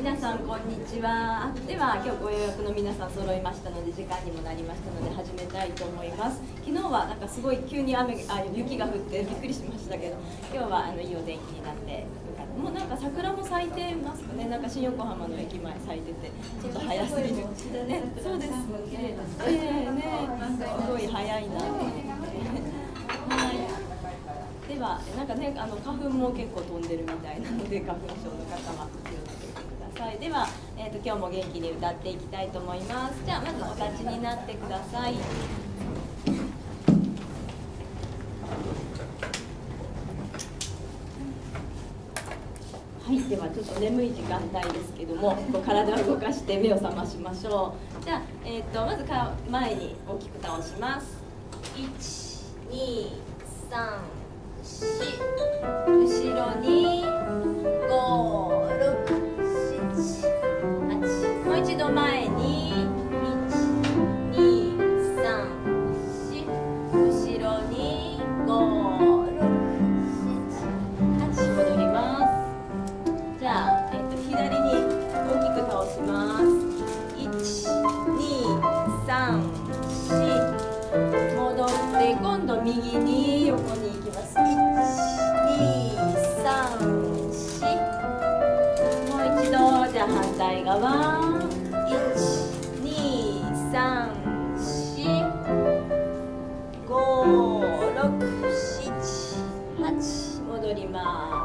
皆さんこんにちは。では今日ご予約の皆さん揃いましたので、時間にもなりましたので始めたいと思います。昨日はなんかすごい急に雪が降ってびっくりしましたけど、今日はいいお天気になってもうなんか桜も咲いてますかね。なんか新横浜の駅前咲いててちょっと早すぎるね。そうですね。すごい早いなと思って。はい。ではなんかね、花粉も結構飛んでるみたいなので、花粉症の方は気をつけてください。では、今日も元気に歌っていきたいと思います。じゃあまずお立ちになってください。はい、ではちょっと眠い時間帯ですけども、体を動かして目を覚ましましょう。じゃあ、まず前に大きく倒します。1、2、3、4、後ろに5、6、7、8、もう一度前に1、2、3、4、後ろに5、6、7、8、戻ります。じゃあ、左に大きく倒します。1、2、3、4、戻って今度右に横に行きます。1、2、3、4、もう一度。じゃあ反対側。1、2、3、4、5、6、7、8、戻りま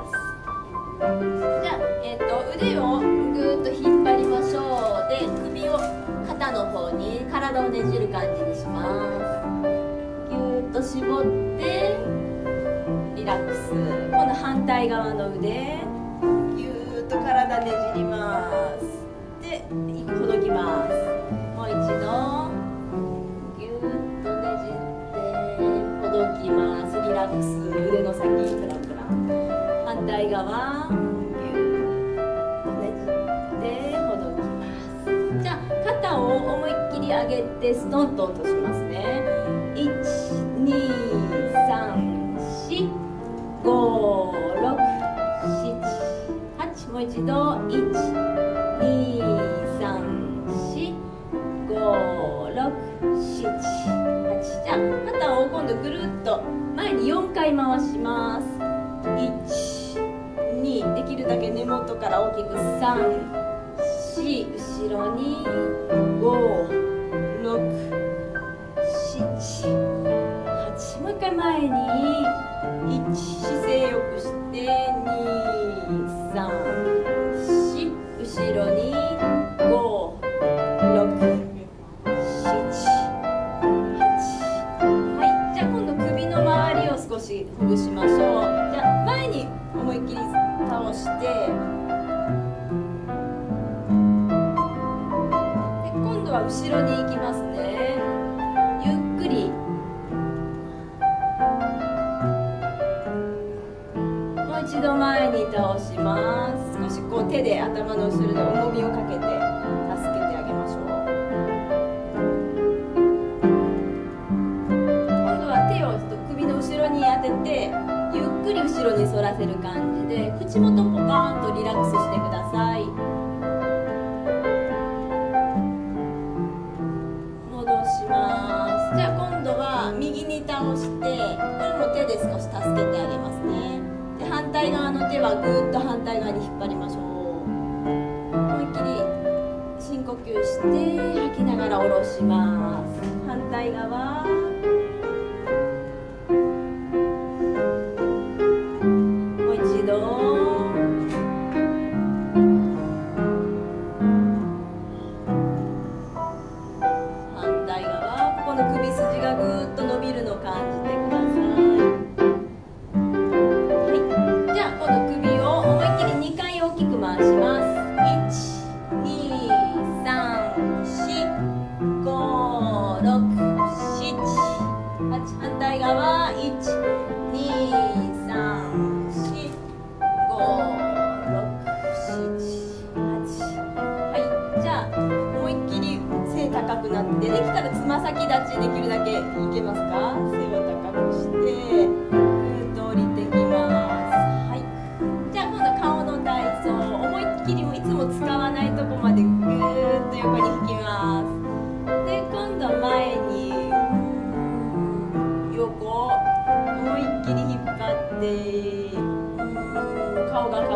す。じゃあ、腕をぐーっと引っ張りましょう。で、首を肩の方に体をねじる感じにします。ぎゅーっと絞ってリラックス。今度反対側の腕ぎゅーっと体ねじります。で、ほどきます。もう一度ぎゅーっとねじってほどきます。リラックス。腕の先プラプラ。反対側ぎゅーっとねじってほどきます。じゃあ肩を思いっきり上げてストンと落としますね。1、2、3、4、5、6、7、8、もう一度1、2、3、4、5、6、7、8。じゃあ肩を今度ぐるっと前に4回回します。1、2、できるだけ根元から大きく3、4、後ろに5、6、7、8。もう一回前に1、姿勢よくして2、3、4、後ろに5、6、7、8。はい、じゃあ今度首の周りを少しほぐしましょう。じゃあ前に思いっきり倒して、で今度は後ろに行きますね。ゆっくり。もう一度前に倒します。少しこう手で頭の後ろで重みをかけて助けてあげましょう。今度は手を首の後ろに当ててゆっくり後ろに反らせる感じで、口元ポカーンとリラックスしてください。戻します。じゃあ今度は右に倒して、これも手で少し助けてあげますね。で反対側の手はぐーっと反対側に引っ張りましょう。思いっきり深呼吸して吐きながら下ろします。反対側。できたらつま先立ちできるだけいけますか。背を高くしてぐーっと降りてきます。はい、じゃあ今度顔の体操、思いっきりいつも使わない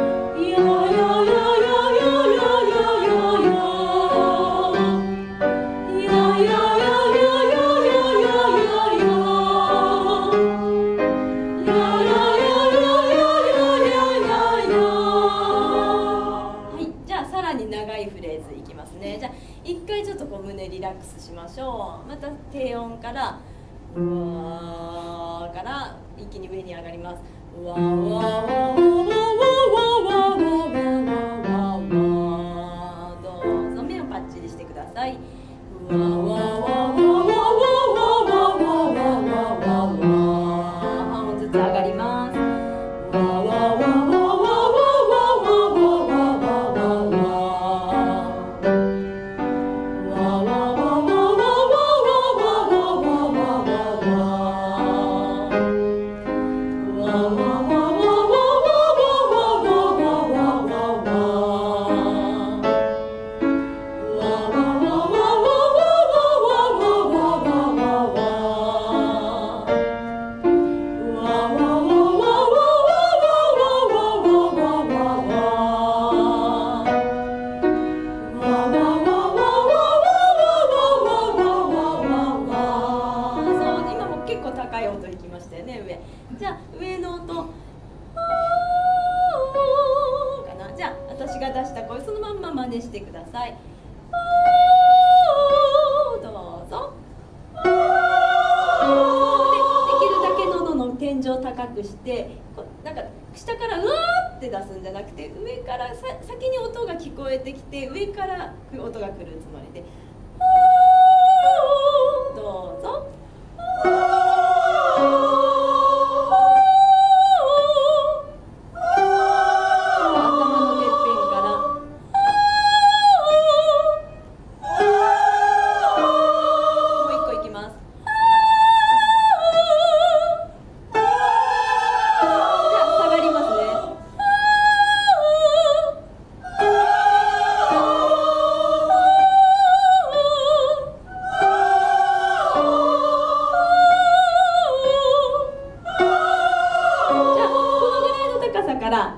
やね。じゃあ一回ちょっとこう胸リラックスしましょう。また低音からうわーから一気に上に上がります。うわーわーわーわーわーわーわーわーわー。どうぞ目をパッチリしてください。うわーわーわーわーわーわーわーわーわーわー。半音ずつ上がります。うわーわーわーわーわーわーわーわーわーわーわーわーわーわーわー。じゃあ上の音かな。じゃあ私が出した声そのまんま真似してください。どうぞ。できるだけ喉の天井高くしてなんか下からうわーって出すんじゃなくて上から先に音が聞こえてきて上から音が来るつもりでどうぞ。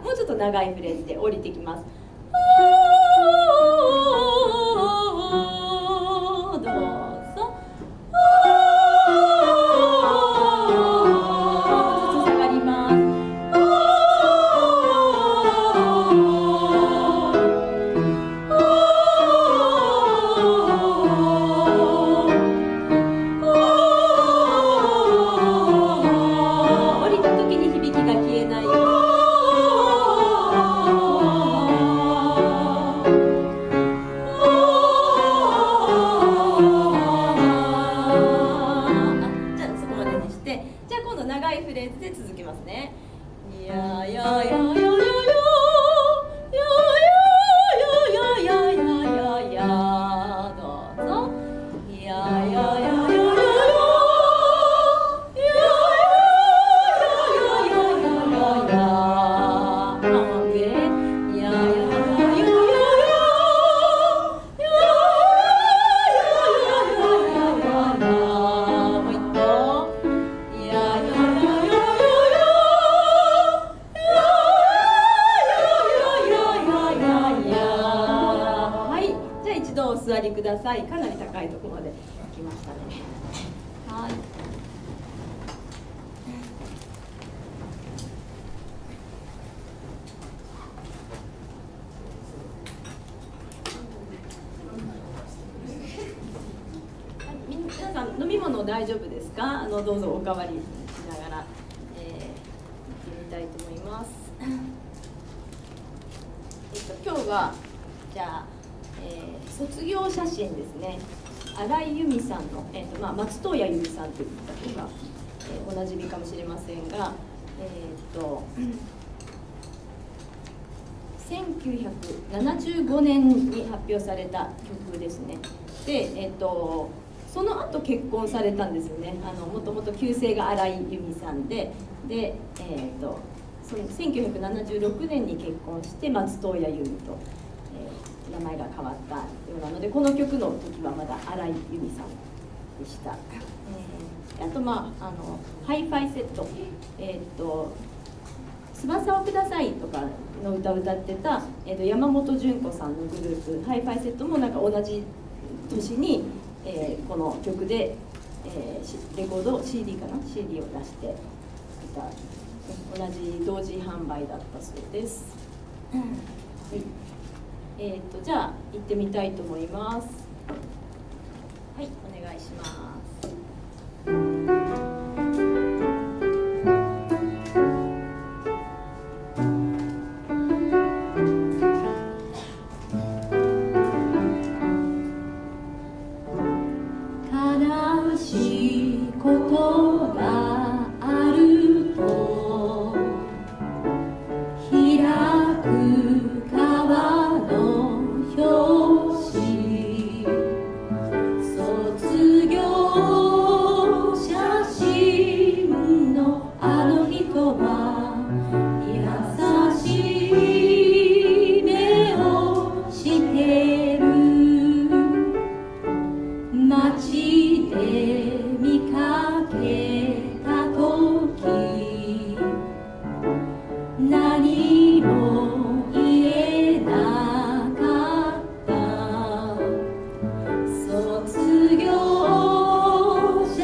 もうちょっと長いフレーズで降りてきます。どうぞ。下がります。降りた時に響きが消えないように。長いフレーズで続きますね。いやいやいやいやいやいやいやいやいやいやいやいやどうぞ。いやいやいやいやいやいやお座りください。かなり高いところまで来ましたね。はい。皆さん飲み物大丈夫ですか？どうぞおかわりしながら、行ってみたいと思います。今日はじゃあ。卒業写真ですね。新井由美さんの、松任谷由実さんという方が、おなじみかもしれませんが、1975年に発表された曲ですね。で、その後結婚されたんですよね。もともと旧姓が新井由実さんで、その1976年に結婚して松任谷由実と。名前が変わったようなので、この曲の時はまだ新井由実さんでした。あとハイファイセット、翼をくださいとかの歌を歌ってた、山本純子さんのグループハイファイセットもなんか同じ年に、この曲で、レコード CD かな CD を出していた、同じ同時販売だったそうです。はい。じゃあ行ってみたいと思います。はい、お願いします。悲しいことがあると開く川の表紙、卒業写真のあの人は優しい目をしてる。街で見かけたとき何も言えなかった。卒業写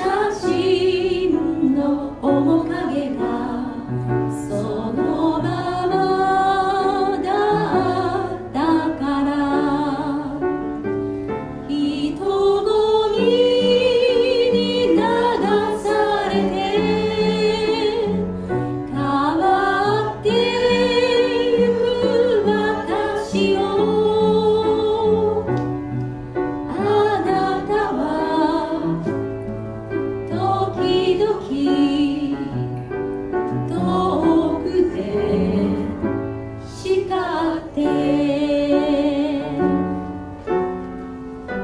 真の面影がそのままだったから、人混みに流されて変わってゆく私を、あなたは時々遠くで叱って。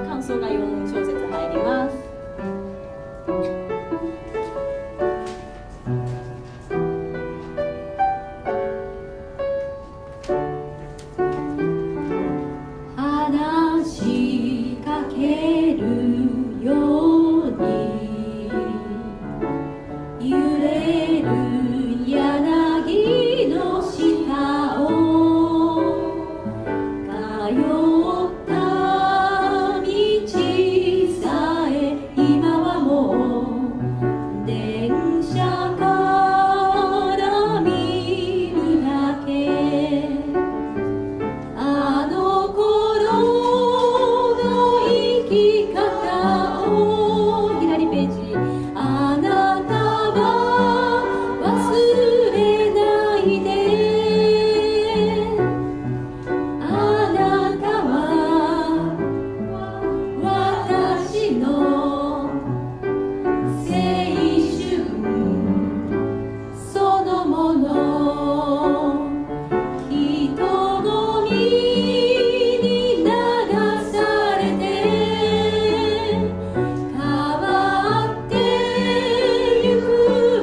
感想が4小節入ります。話しかけるように揺れる柳の下を通った道さえ今はもう電車から見るだけ。あの頃の生き方を、左ページ、あなたは忘れないで。あなたは私の青春そのもの。人混みに流されて変わってゆく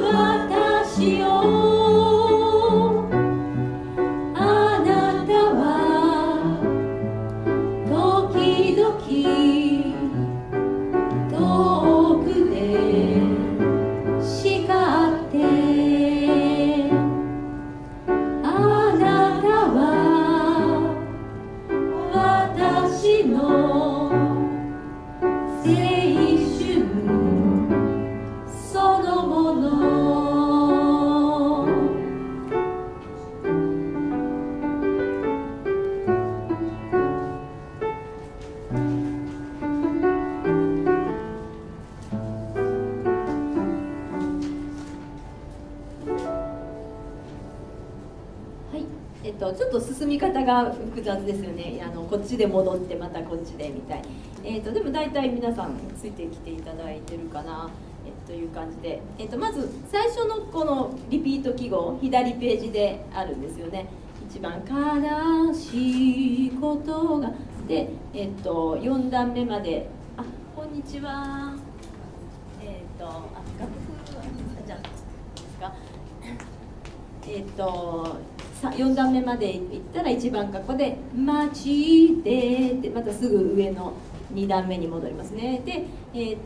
私を、あなたは時々遠くで叱って。あなたは私の青春そのもの。はい、ちょっと進み方が複雑ですよね。こっちで戻ってまたこっちでみたい。でも大体皆さんついてきていただいてるかな、という感じで、まず最初のこのリピート記号、左ページであるんですよね。一番悲しいことがで、4段目まで、あ、こんにちは。楽譜はじゃあですか。4段目までいったら1番括弧で「街で」ってまたすぐ上の2段目に戻りますね。で、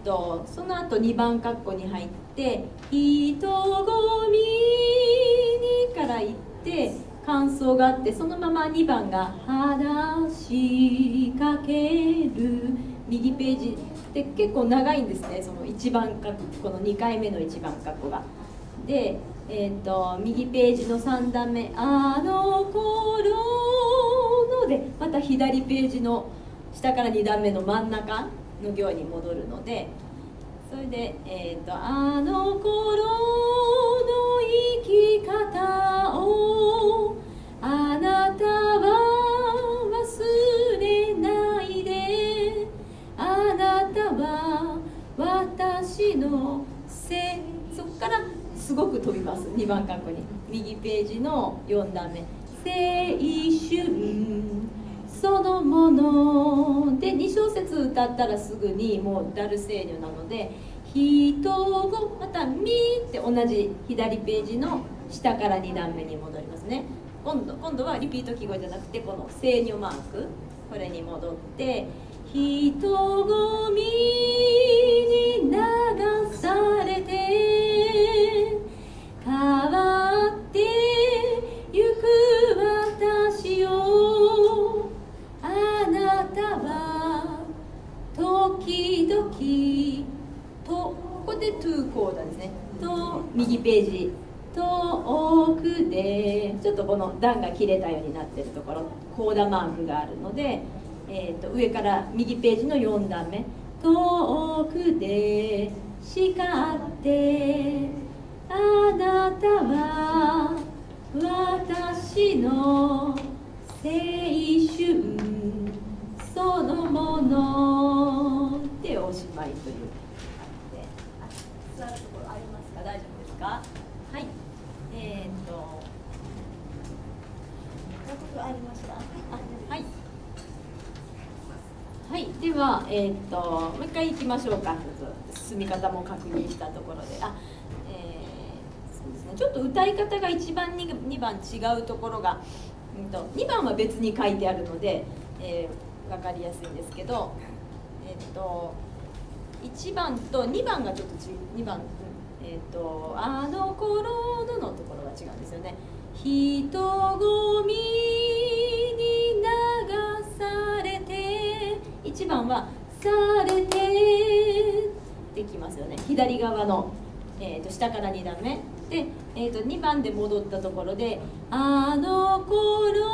その後2番括弧に入って「人混みに」からいって感想があって、そのまま2番が「話しかける」右ページで結構長いんですね、その1番括弧、この2回目の1番括弧が。で右ページの3段目「あの頃の」でまた1左ページの下から2段目の真ん中の行に戻るので、それであの頃の生き方をあなたは忘れないで、あなたは私のせ、そこからすごく飛びます。2番カッコに右ページの4段目、青春そのもので2小節歌ったらすぐにもうダルセーニョなので、人をまたミーって同じ左ページの下から2段目に戻りますね。今度はリピート記号じゃなくてこのセーニョマーク、これに戻って、人混みに流されて変わってゆく私を、あなたは時々と、ここでトゥーコーダですね、と右ページ遠くで、ちょっとこの段が切れたようになってるところコーダマークがあるので、上から右ページの4段目、遠くで叱ってあなたは私の青春そのものでおしまいという感じで、座るところありますか？大丈夫ですか？はい。ありました。はい。はい、では、もう一回行きましょうか。ちょっと進み方も確認したところで、そうですね。ちょっと歌い方が1番2番違うところが、2番は別に書いてあるので、分かりやすいんですけど、1番と2番がちょっと2番、あの頃のところが違うんですよね。人混みに流されて、1番はされてできますよね。左側の、下から2段目で、2番で戻ったところで、あの頃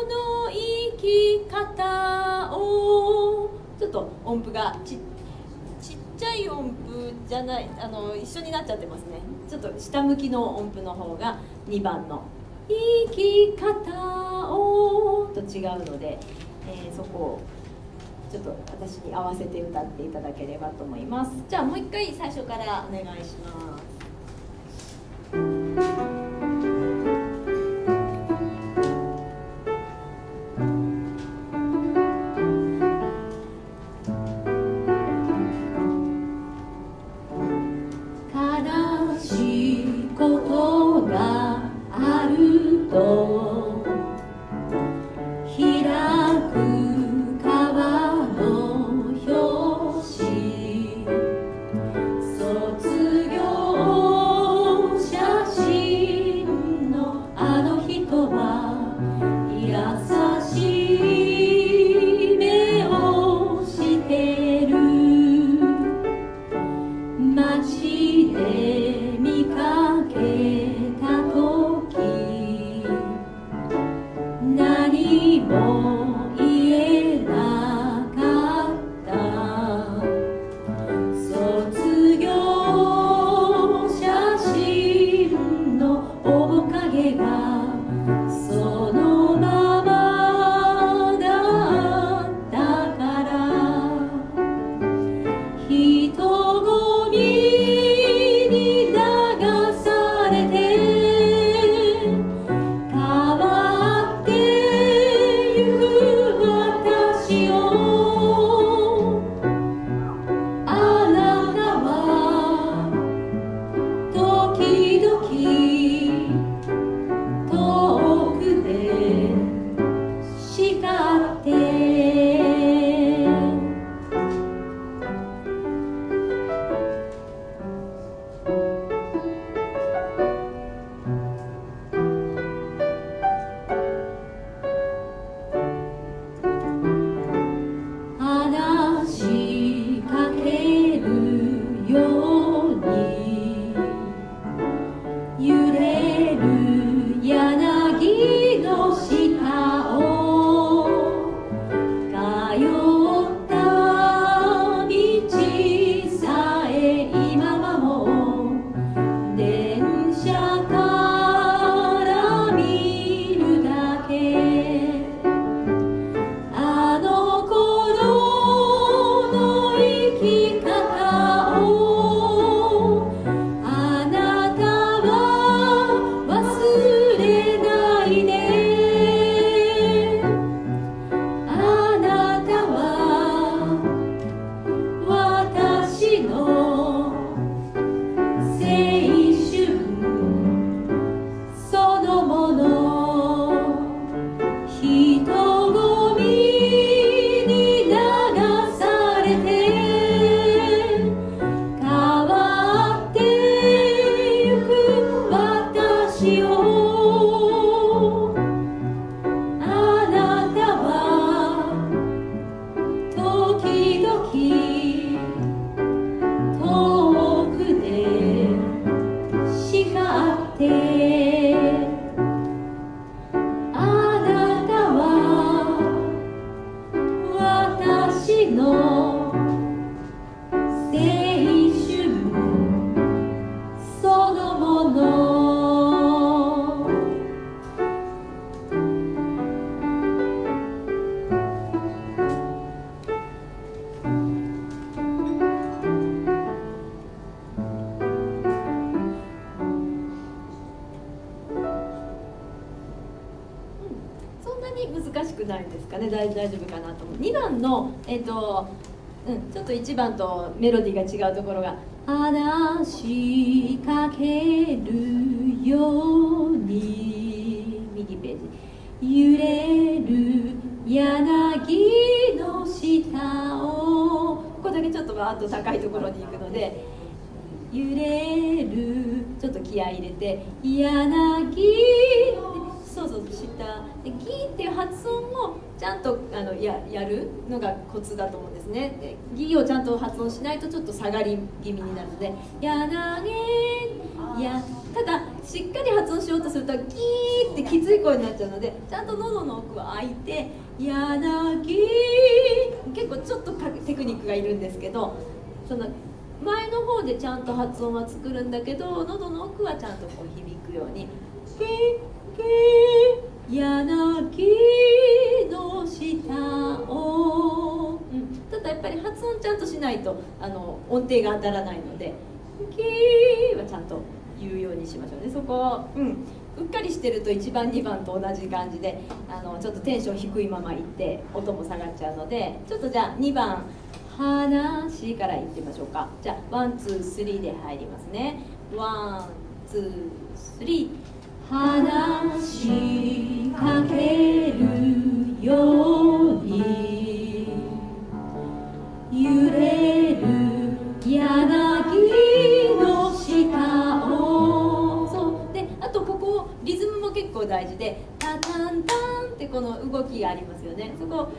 の生き方を、ちょっと音符がちっちゃい音符じゃない、一緒になっちゃってますね。ちょっと下向きの音符の方が2番の生き方をと違うので、そこをちょっと私に合わせて歌っていただければと思います。じゃあもう一回最初からお願いします。悲しいことがあると開く川の表紙、卒業写真のあの人は優しい目をしてる、街で見かけた時何も言えなかった、卒業写真の面影がそのままだったから、人混みに流されて変わってゆくなに難しくないですかね。大丈夫かなと思う。2番のちょっと1番とメロディーが違うところが「話しかけるように」右ページ「揺れる柳の下を」ここだけちょっとバーッと高いところに行くので「揺れる」ちょっと気合い入れて「柳」そうそう下で「ギー」っていう発音もちゃんとやるのがコツだと思うんですね。でギーをちゃんと発音しないとちょっと下がり気味になるので「柳」ただしっかり発音しようとするとギーってきつい声になっちゃうのでちゃんと喉の奥は開いて「柳」結構ちょっとテクニックがいるんですけどその前の方でちゃんと発音は作るんだけど喉の奥はちゃんとこう響くように「キー柳の下を」ただやっぱり発音ちゃんとしないと音程が当たらないので「キー」はちゃんと言うようにしましょうね。そこを、うっかりしてると1番2番と同じ感じでちょっとテンション低いままいって音も下がっちゃうのでちょっとじゃあ2番「話」からいってみましょうか。じゃあワンツースリーで入りますね。ワンツースリー話しかけるように揺れる柳の下をそうであとここリズムも結構大事でタタンタンってこの動きがありますよね。そこ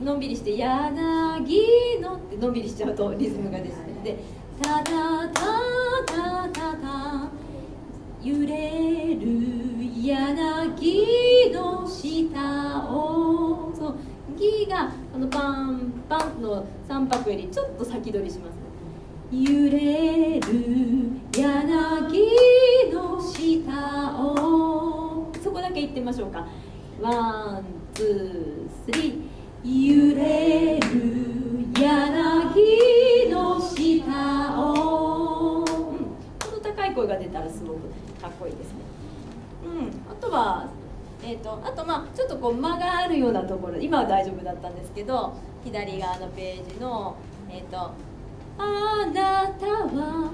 のんびりして柳のってのんびりしちゃうとリズムが出てでタタタタタタ揺れる柳の下をそうギがパンパンの3拍よりちょっと先取りします。揺れる柳の下をそこだけ言ってみましょうか。ワンツースリー揺れる柳の下を、この高い声が出たらすごくかっこいいですね。あとはあとちょっとこう間があるようなところ今は大丈夫だったんですけど左側のページのあなたは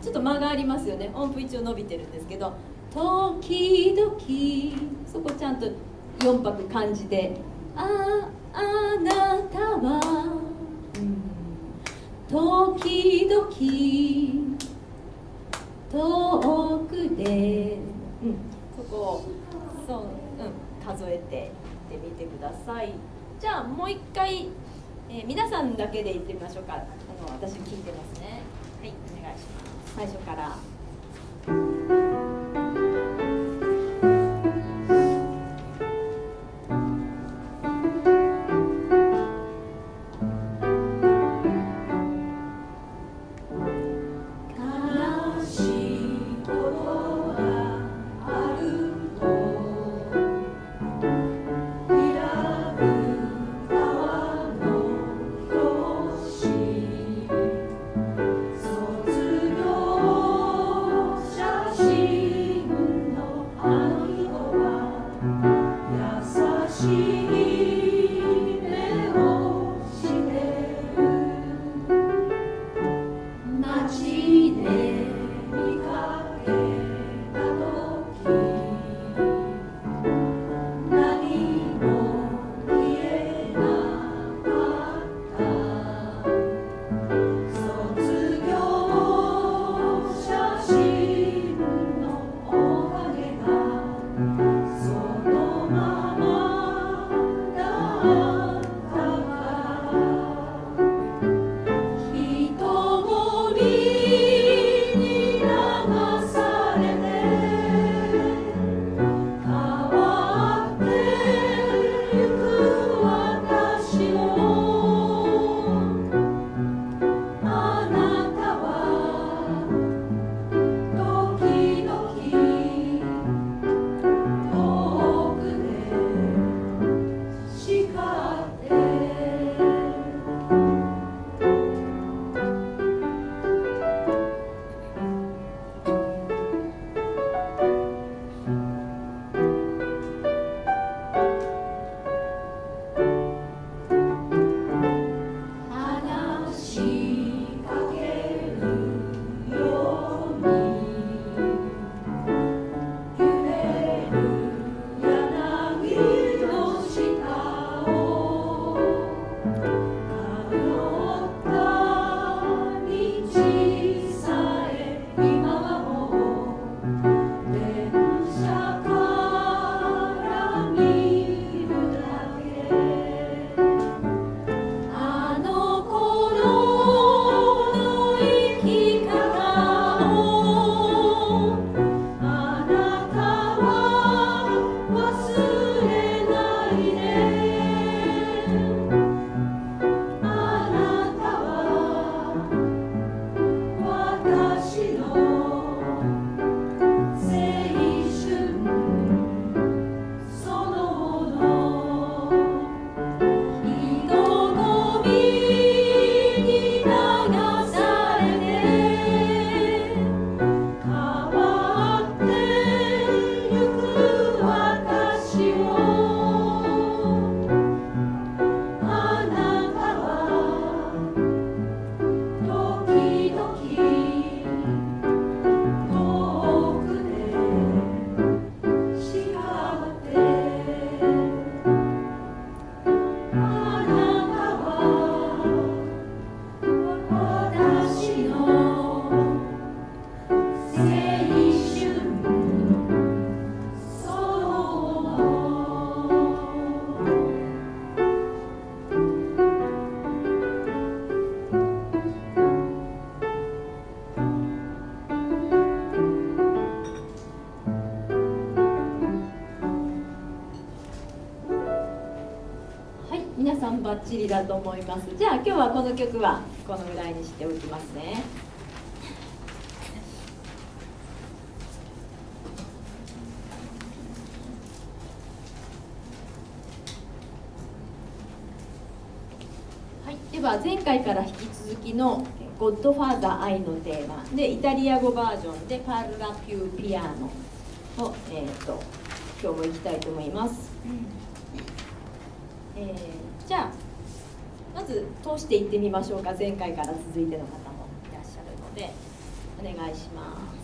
ちょっと間がありますよね。音符一応伸びてるんですけど時々そこちゃんと4拍感じてあなたは、時々遠くで、そこをそう、数えていってみてください。じゃあもう一回、皆さんだけで言ってみましょうか。私聞いてますね。はい、お願いします。最初から。皆さんバッチリだと思います。じゃあ今日はこの曲はこのぐらいにしておきますね。はい、では前回から引き続きの「ゴッドファーザー愛のテーマ」でイタリア語バージョンで「パルラピューピアノ」を、今日もいきたいと思います。じゃあまず通していってみましょうか。前回から続いての方もいらっしゃるのでお願いします。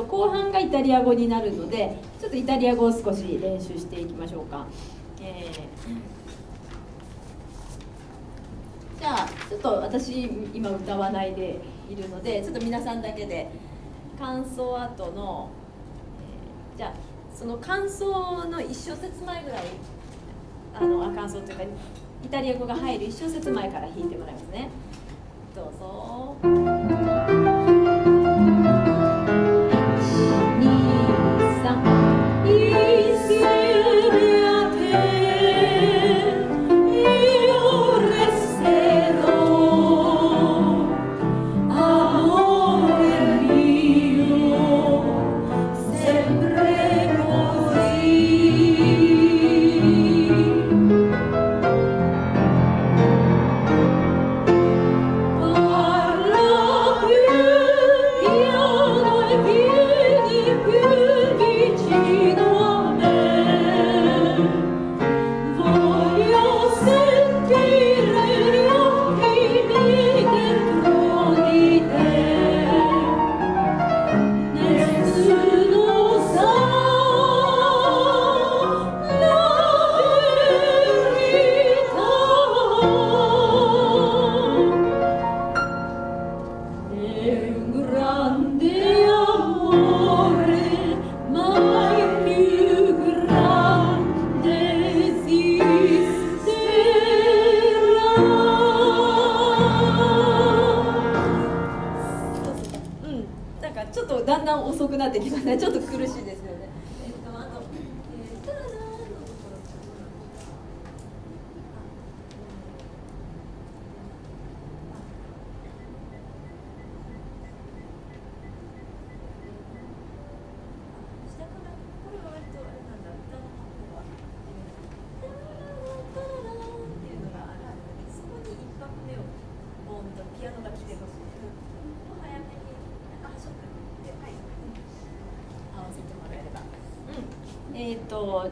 後半がイタリア語になるので、ちょっとイタリア語を少し練習していきましょうか。じゃあちょっと私今歌わないでいるので、ちょっと皆さんだけで感想後の、じゃあその感想の1小節前ぐらい、感想というかイタリア語が入る1小節前から弾いてもらいますね。どうぞ。ちょっとだんだん遅くなってきますね。ちょっと苦しいですよね。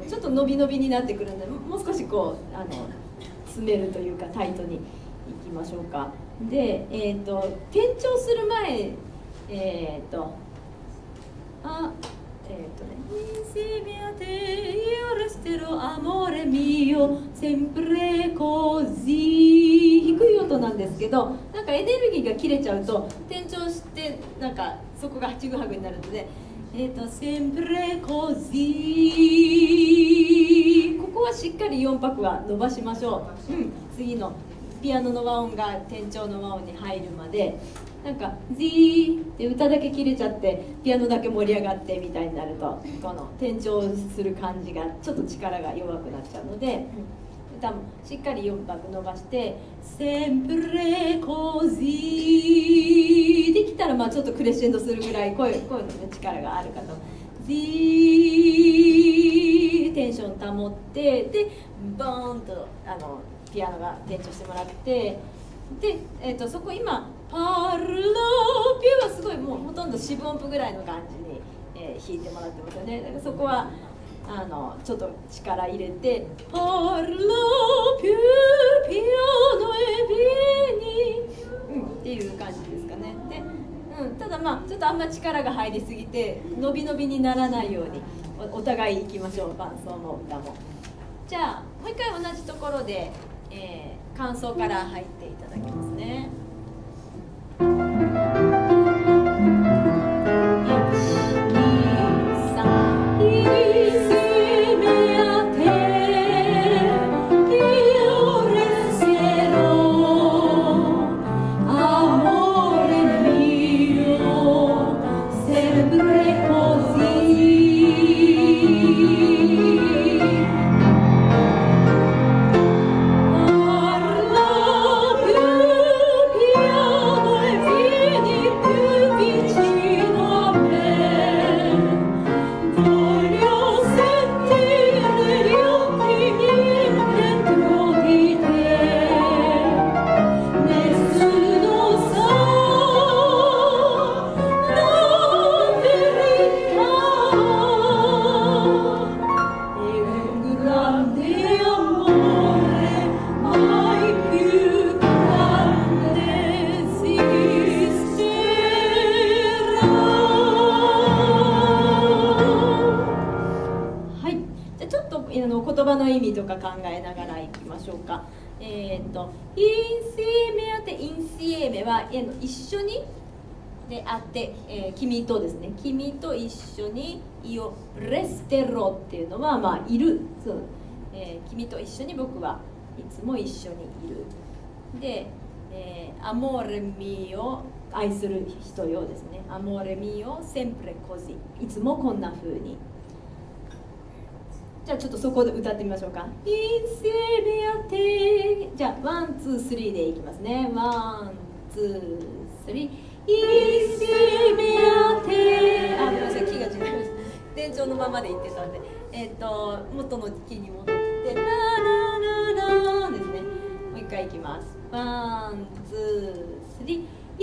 ちょっと伸び伸びになってくるので、もう少しこう詰めるというかタイトにいきましょうか。で、転調する前、低い音なんですけど、なんかエネルギーが切れちゃうと転調してなんかそこがちぐはぐになるので。sempre così ここはしっかり4拍は伸ばしましょう。次のピアノの和音が転調の和音に入るまで、なんか「ジー」って歌だけ切れちゃってピアノだけ盛り上がってみたいになると、この転調する感じがちょっと力が弱くなっちゃうので、歌もしっかり4拍伸ばして「sempre così」できたらちょっとクレッシェンドするぐらい声の、力があるかと。ジーテンション保って、でボーンとピアノが転調してもらって、で、そこ今パルロピュはすごいもうほとんど四分音符ぐらいの感じに、弾いてもらってますよね。だからそこはちょっと力入れて「パルロピュピアノエビーニ」っていう感じですかね。で、ただちょっとあんま力が入りすぎて伸び伸びにならないように お互い行きましょう、伴奏も歌も。じゃあもう一回同じところで、感想から入っていただきますね。葉の意味とか考えながらいきましょうか。インシエメアってインシエメは一緒にであって、君とですね、君と一緒にイオレステロっていうのは、まあ、いるそう、君と一緒に僕はいつも一緒にいるで、アモーレミオ愛する人よですね、アモーレミオセンプレコジいつもこんな風に。じゃあちょっとそこで歌ってみましょうか。インシエメアテじゃあワンツースリーでいきますね。ワンツースリーインシエメアテごめんなさい、キーが違います。伝調のままで言ってたんで、元のキーに戻ってララララですね。もう一回いきます。ワンツースリーイ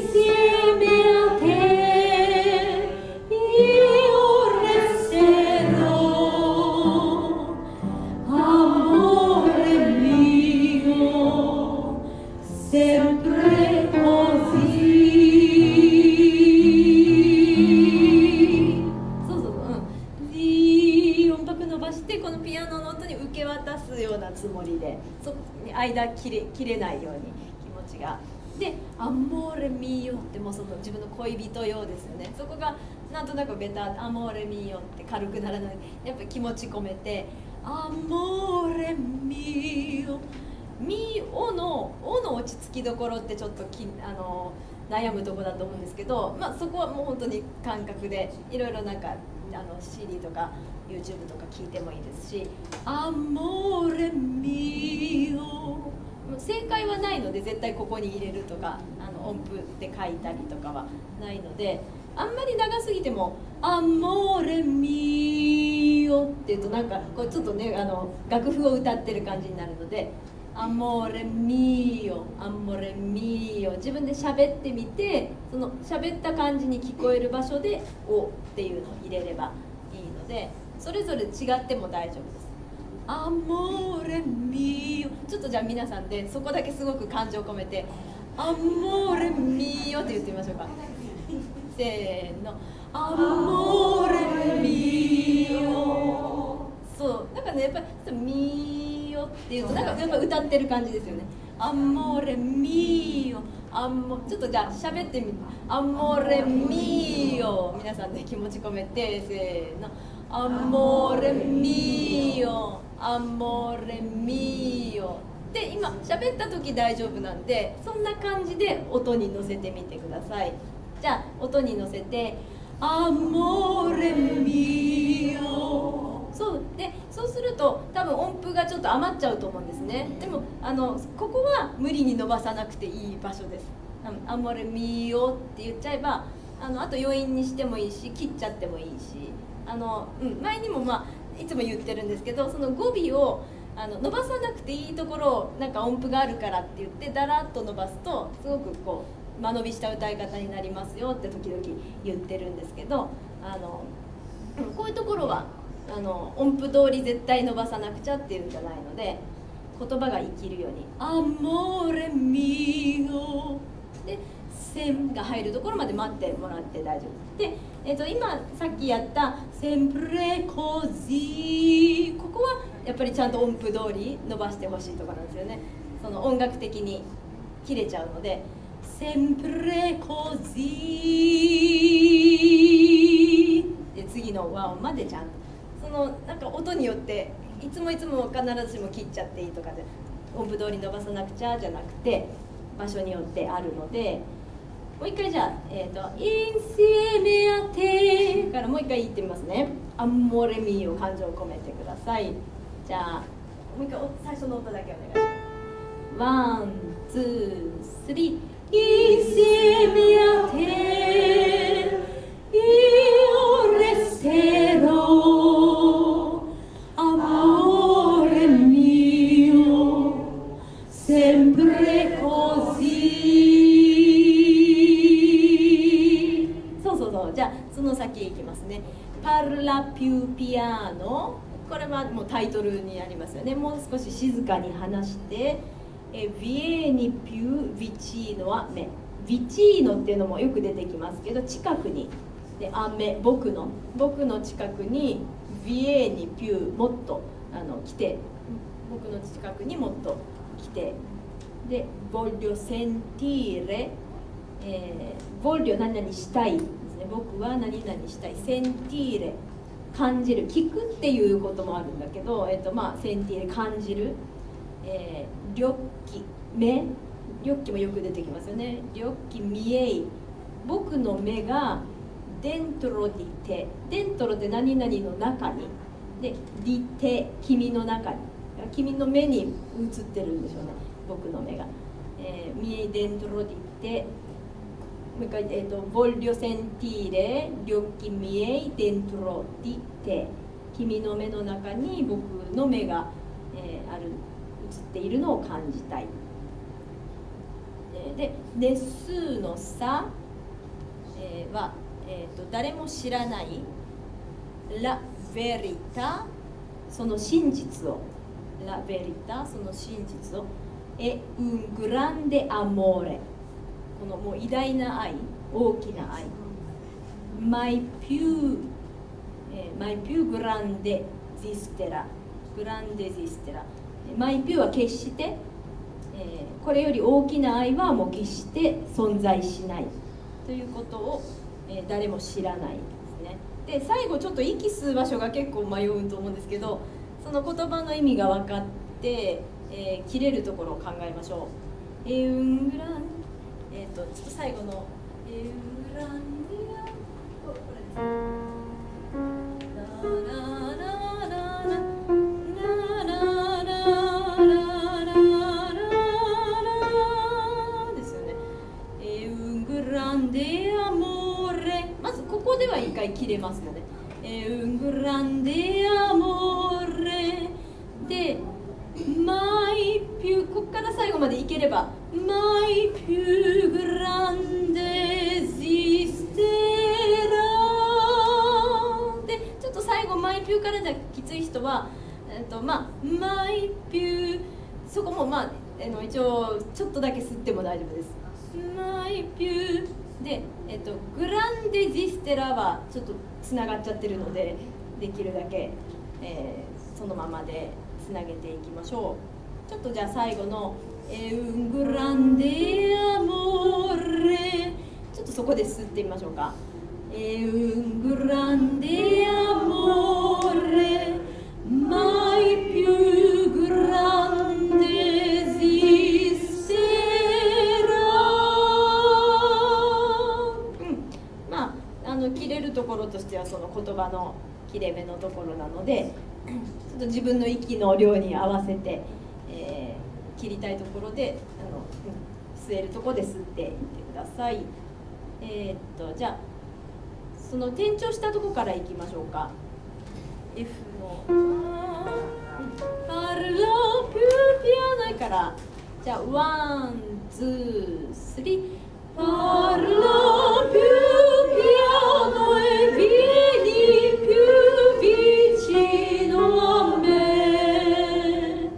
ンシエメアテイオレセロアモレミオセンプレコジしてこのピアノの音に受け渡すようなつもりで間切れないように気持ちがでアモーレミーヨってもうその自分の恋人用ですよね。そこがなんとなくベタアモーレミーヨって軽くならないやっぱり気持ち込めてアモーレミーヨミーオの落ち着きどころってちょっと悩むところだと思うんですけど、まあ、そこはもう本当に感覚でいろいろなんかCD とか YouTube とか聞いてもいいですしアモーレミオ正解はないので絶対ここに入れるとか音符で書いたりとかはないのであんまり長すぎてもアモーレミオっていうとなんかこうちょっとね楽譜を歌ってる感じになるのでアモーレミオアモーレミオ自分で喋ってみてその喋った感じに聞こえる場所で「お」っていうのを入れればいいのでそれぞれ違っても大丈夫です。アモーレミオちょっとじゃあ皆さんでそこだけすごく感情込めてアモーレミオって言ってみましょうか。せーのアモーレミオそうなんかねやっぱりミオっていうとなんかやっぱ歌ってる感じですよね。アモーレミオちょっとじゃあ喋ってみてアモーレミオ皆さんで気持ち込めてせーのアモーレミオアモーレミオで今喋った時大丈夫なんでそんな感じで音に乗せてみてください。じゃあ音に乗せてアモーレミオそうすると多分音符がちょっと余っちゃうと思うんですね。でもここは無理に伸ばさなくていい場所です。アモーレミオって言っちゃえばあと余韻にしてもいいし切っちゃってもいいし前にもいつも言ってるんですけどその語尾を伸ばさなくていいところをなんか音符があるからって言ってだらっと伸ばすとすごくこう間延びした歌い方になりますよって時々言ってるんですけどこういうところは音符通り絶対伸ばさなくちゃっていうんじゃないので言葉が生きるように「アモーレミオ」で「セン」が入るところまで待ってもらって大丈夫で、今さっきやった「センプレコジ」ここはやっぱりちゃんと音符通り伸ばしてほしいところなんですよね。その音楽的に切れちゃうので「センプレコジ」で次の和音までちゃんと。なんか音によっていつも必ずしも切っちゃっていいとかで音符通り伸ばさなくちゃじゃなくて場所によってあるのでもう一回じゃあ「インシエメアテ」からもう一回言ってみますね。アンモレミを感情を込めてください。じゃあもう一回最初の音だけお願いします。ワンツースリーインシエメアテイオレセロアモーレミオセンプレコジそうじゃあその先いきますね。パルラピューピアノこれはもうタイトルにありますよね。もう少し静かに話してビエニピュービチーノは目ビチーノっていうのもよく出てきますけど近くにで雨僕の近くにビエニピューもっと来て、僕の近くにもっと来て、でvoglio sentire、voglio 何々したいですね。僕は何々したい。sentire 感じる、聞くっていうこともあるんだけど、sentire 感じる、gli occhi 目、gli occhi もよく出てきますよね。gli occhi miei 僕の目が dentro di te、 dentro って何々の中にで di te 君の中に、君の目に映ってるんでしょうね、僕の目が。miei dentro di te、 もう一回、voglio sentire gli occhi miei dentro di te、 君の目の中に僕の目が、ある、映っているのを感じたい。で、ネスのさ、は、誰も知らない、la verità その真実を、la verità その真実を、e un grande amore このもう偉大な愛、大きな愛、mai più grande desidera、 grande desidera、 mai più は決して、これより大きな愛はもう決して存在しないということを、誰も知らないですね。で最後ちょっと息吸う場所が結構迷うと思うんですけど、その言葉の意味が分かって、切れるところを考えましょう。ちょっと最後のエウングランディア、これですね。ラララララここでは一回切れますよね。un grande amore で mai più、 ここから最後までいければ mai più grande esisterà で、ちょっと最後 mai più からじゃきつい人は、mai più そこも一応ちょっとだけ吸っても大丈夫です。mai piùで、グランデジステラはちょっとつながっちゃってるので、できるだけ、そのままでつなげていきましょう。ちょっとじゃあ最後のエウングランデアモレ、ちょっとそこで吸ってみましょうか。エウングランデアモレマイピューグランデジステ切れるところとしてはその言葉の切れ目のところなので、ちょっと自分の息の量に合わせて、切りたいところで吸えるところで吸っていってください。じゃあその転調したところからいきましょうか。F のパルラピューピアノから、じゃあワンツースリーパルラピューpiano e vieni più vicino a me,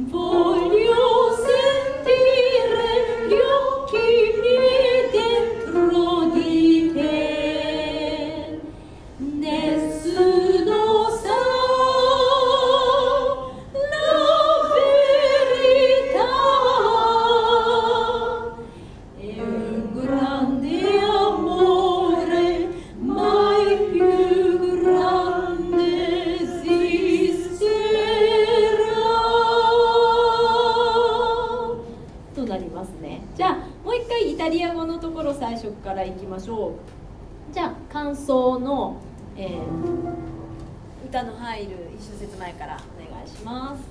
voglio sentire gli occhi miei dentro di te, nessuno sa la verità, è un grande amore mai più grande esisterà となりますね。じゃあもう一回イタリア語のところ最初からいきましょう。じゃあ感想の、歌の入る一小節前からお願いします。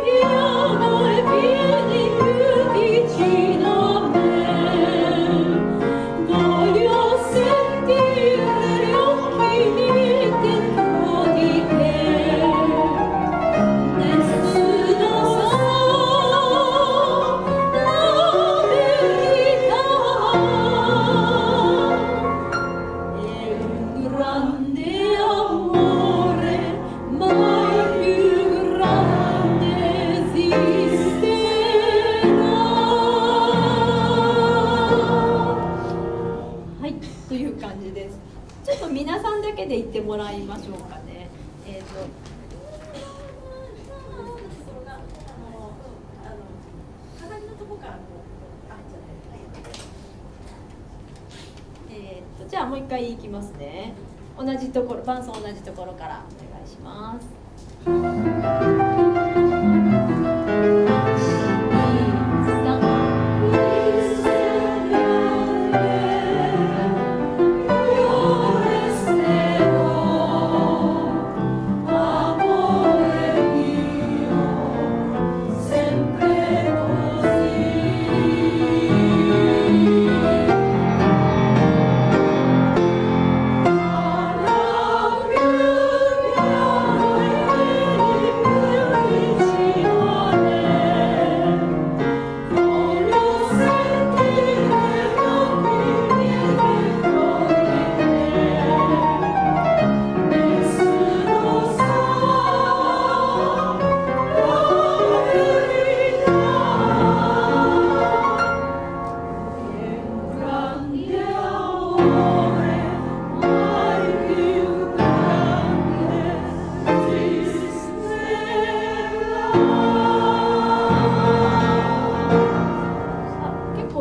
Piano e vieni più もらいましょうかね。じゃあもう一回いきますね。同じところ、伴奏同じところからお願いします。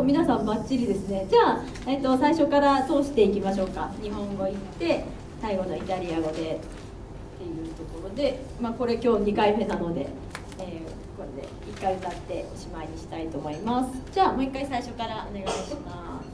皆さんバッチリですね。じゃあ、最初から通していきましょうか。日本語言って最後のイタリア語でっていうところで、これ今日2回目なので、これで1回歌っておしまいにしたいと思います。じゃあもう1回最初からお願いします。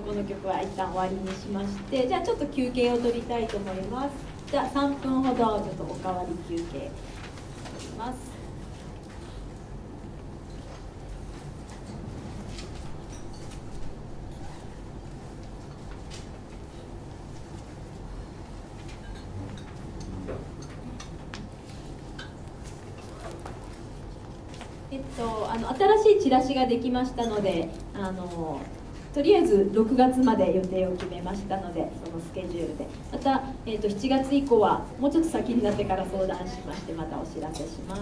この曲は一旦終わりにしまして、じゃあちょっと休憩を取りたいと思います。じゃあ3分ほどちょっとおかわり休憩取ります。新しいチラシができましたので、とりあえず6月まで予定を決めましたので、そのスケジュールでまた、7月以降はもうちょっと先になってから相談しまして、またお知らせします。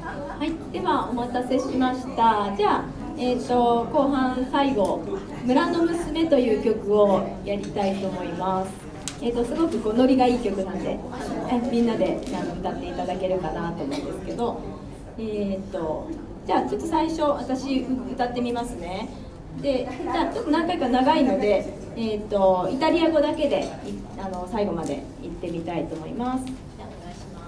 はい、ではお待たせしました。じゃあ、後半最後「村の娘」という曲をやりたいと思います。すごくノリがいい曲なんで、みんなで歌っていただけるかなと思うんですけど、じゃあちょっと最初私歌ってみますね。で、じゃあちょっと何回か長いので、イタリア語だけで最後まで言ってみたいと思います。じゃあお願いします。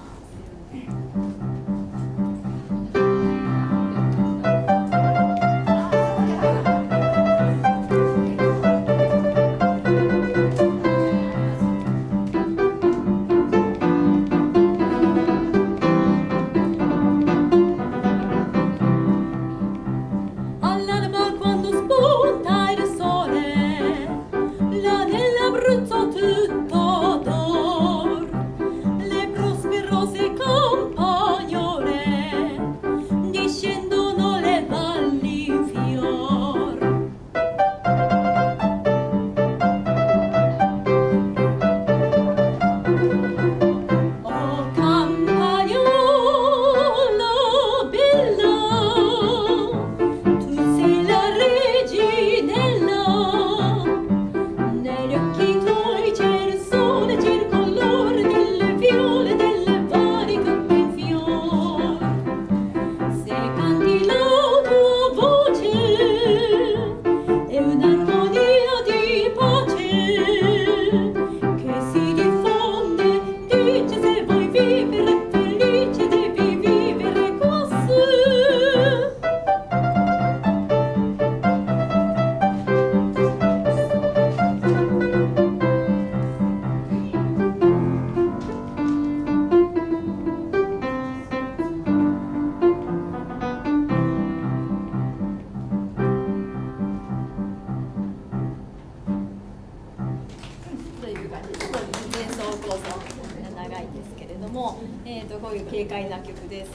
こういう軽快な曲です。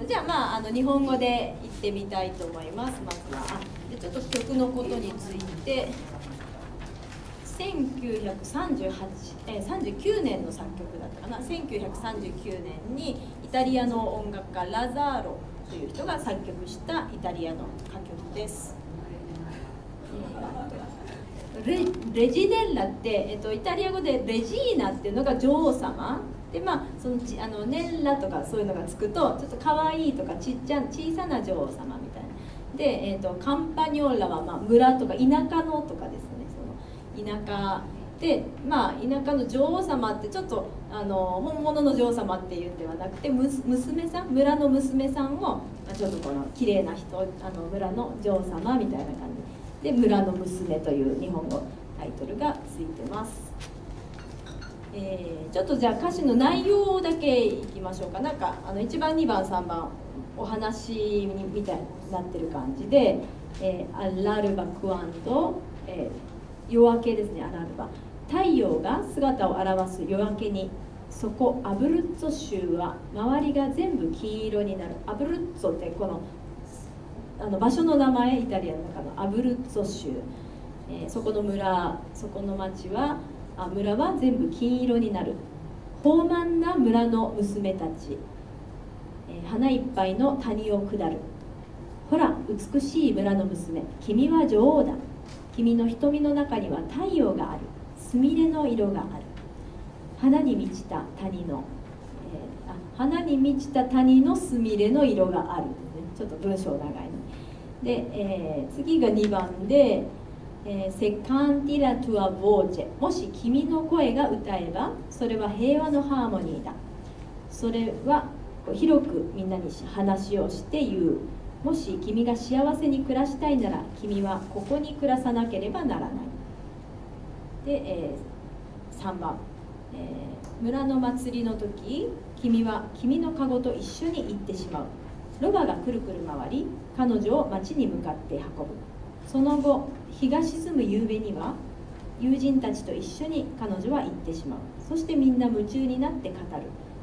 じゃあ日本語で言ってみたいと思います。まずはでちょっと曲のことについて、3939年の作曲だったかな。1939年にイタリアの音楽家ラザーロという人が作曲したイタリアの歌曲です。レジネッラって、イタリア語でレジーナっていうのが女王様で、そのネッラとかそういうのがつくとちょっと可愛いとか小さな女王様みたいなで、カンパニョーラは村とか田舎のとかですね。その田舎で、田舎の女王様ってちょっと本物の女王様っていうんではなくて、娘さん、村の娘さんをちょっと綺麗な人、村の女王様みたいな感じで村の娘という日本語タイトルがついてます。ちょっとじゃあ歌詞の内容だけいきましょうか。なんか1番2番3番お話みたいになってる感じで、アラルバクアンド、夜明けですね。アラルバ、太陽が姿を現す夜明けに、そこアブルッツォ州は周りが全部金色になる。アブルッツォってこの場所の名前、イタリアの中のアブルッツォ州、そこの村、そこの町は村は全部金色になる。豊満な村の娘たち、花いっぱいの谷を下る。ほら美しい村の娘、君は女王だ。君の瞳の中には太陽がある。すみれの色がある。花に満ちた谷の、花に満ちた谷のすみれの色がある、ね、ちょっと文章長いので、次が2番でセカンティラトゥアボーチェ、もし君の声が歌えばそれは平和のハーモニーだ。それは広くみんなに話をして言う。もし君が幸せに暮らしたいなら君はここに暮らさなければならない。で、3番、村の祭りの時君は君の籠と一緒に行ってしまう。ロバがくるくる回り彼女を町に向かって運ぶ。その後日が沈む夕べには友人たちと一緒に彼女は行ってしまう。そしてみんな夢中になって語る。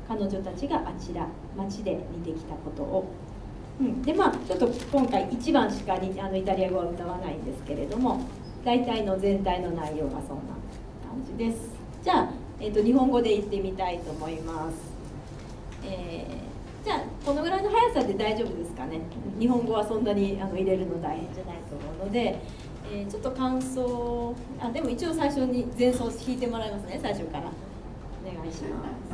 彼女たちがあちら町で見てきたことを。でまあちょっと今回1番しかイタリア語は歌わないんですけれども、大体の全体の内容がそんな感じです。じゃあ、日本語で言ってみたいと思います。じゃあこのぐらいの速さで大丈夫ですかね。日本語はそんなに入れるの大変じゃないと思うので、ちょっと感想、でも一応最初に前奏弾いてもらいますね。最初からお願いします。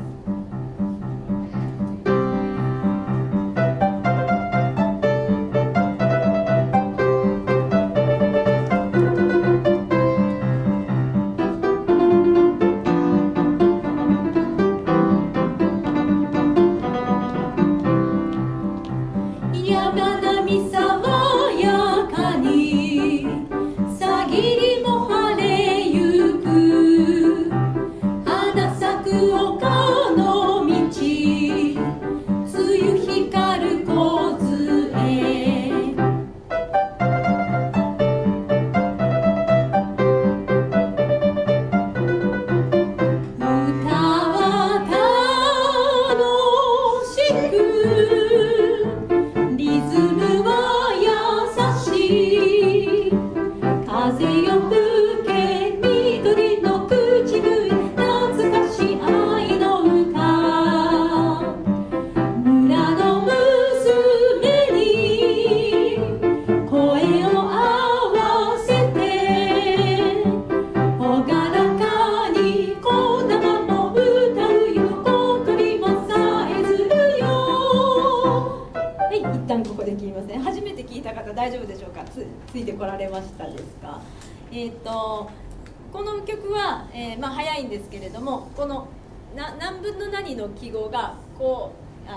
大丈夫でしょうか。ついてこられましたですか。この曲は、早いんですけれども、この何分の何の記号がこうあ